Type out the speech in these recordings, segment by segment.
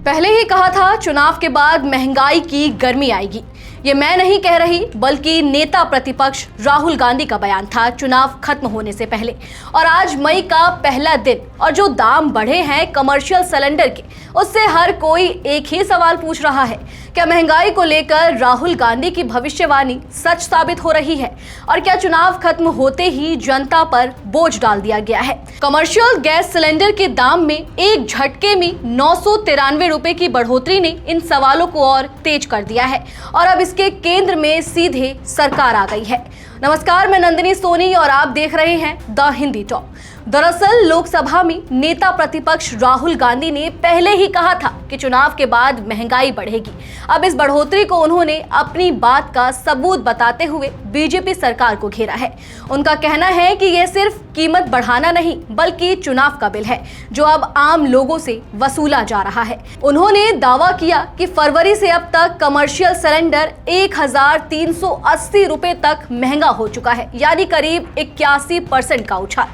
पहले ही कहा था चुनाव के बाद महंगाई की गर्मी आएगी। ये मैं नहीं कह रही बल्कि नेता प्रतिपक्ष राहुल गांधी का बयान था चुनाव खत्म होने से पहले। और आज मई का पहला दिन और जो दाम बढ़े हैं कमर्शियल सिलेंडर के, उससे हर कोई एक ही सवाल पूछ रहा है, क्या महंगाई को लेकर राहुल गांधी की भविष्यवाणी सच साबित हो रही है? और क्या चुनाव खत्म होते ही जनता पर बोझ डाल दिया गया है? कमर्शियल गैस सिलेंडर के दाम में एक झटके में 993 रुपए की बढ़ोतरी ने इन सवालों को और तेज कर दिया है और अब इसके केंद्र में सीधे सरकार आ गई है। नमस्कार, मैं नंदिनी सोनी और आप देख रहे हैं द हिंदी टॉक। दरअसल लोकसभा में नेता प्रतिपक्ष राहुल गांधी ने पहले ही कहा था कि चुनाव के बाद महंगाई बढ़ेगी। अब इस बढ़ोतरी को उन्होंने अपनी बात का सबूत बताते हुए बीजेपी सरकार को घेरा है। उनका कहना है कि यह सिर्फ कीमत बढ़ाना नहीं बल्कि चुनाव का बिल है जो अब आम लोगों से वसूला जा रहा है। उन्होंने दावा किया कि फरवरी से अब तक कमर्शियल सिलेंडर 1380 रुपए तक महंगा हो चुका है, यानी करीब 81% का उछाल।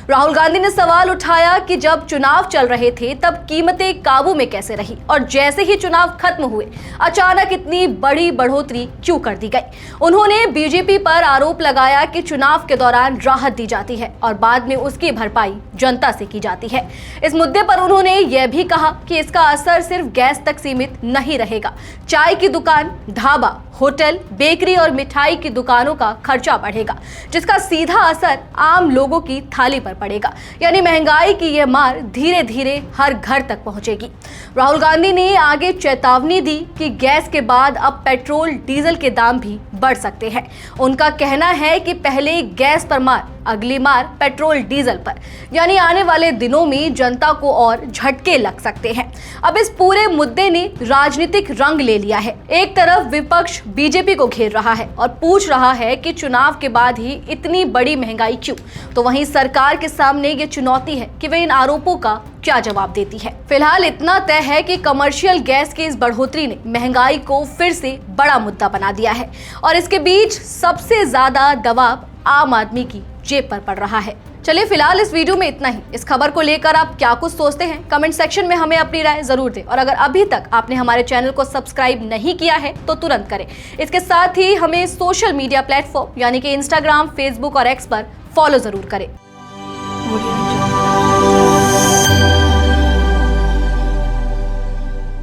राहुल गांधी ने सवाल उठाया कि जब चुनाव चल रहे थे तब कीमतें काबू में कैसे रही और जैसे ही चुनाव खत्म हुए अचानक इतनी बड़ी बढ़ोतरी क्यों कर दी गई। उन्होंने बीजेपी पर आरोप लगाया कि चुनाव के दौरान राहत दी जाती है और बाद में उसकी भरपाई जनता से की जाती है। इस मुद्दे पर उन्होंने यह भी कहा कि इसका असर सिर्फ गैस तक सीमित नहीं रहेगा। चाय की दुकान, ढाबा, होटल, बेकरी और मिठाई की दुकानों का खर्चा बढ़ेगा, जिसका सीधा असर आम लोगों की थाली पर पड़ेगा। यानी महंगाई की यह मार धीरे धीरे हर घर तक पहुंचेगी। राहुल गांधी ने आगे चेतावनी दी कि गैस के बाद अब पेट्रोल, डीजल के दाम भी बढ़ सकते हैं। उनका कहना है कि पहले गैस पर मार, अगली मार पेट्रोल डीजल पर, यानी आने वाले दिनों में जनता को और झटके लग सकते हैं। अब इस पूरे मुद्दे ने राजनीतिक रंग ले लिया है। एक तरफ विपक्ष बीजेपी को घेर रहा है और पूछ रहा है कि चुनाव के बाद ही इतनी बड़ी महंगाई क्यों, तो वहीं सरकार के सामने ये चुनौती है कि वे इन आरोपों का क्या जवाब देती है। फिलहाल इतना तय है कि कमर्शियल गैस की इस बढ़ोतरी ने महंगाई को फिर से बड़ा मुद्दा बना दिया है और इसके बीच सबसे ज्यादा दबाव आम आदमी की जेब पर पड़ रहा है। चलिए फिलहाल इस वीडियो में इतना ही। इस खबर को लेकर आप क्या कुछ सोचते हैं कमेंट सेक्शन में हमें अपनी राय जरूर दें और अगर अभी तक आपने हमारे चैनल को सब्सक्राइब नहीं किया है तो तुरंत करें। इसके साथ ही हमें सोशल मीडिया प्लेटफॉर्म यानी कि इंस्टाग्राम, फेसबुक और एक्स पर फॉलो जरूर करें।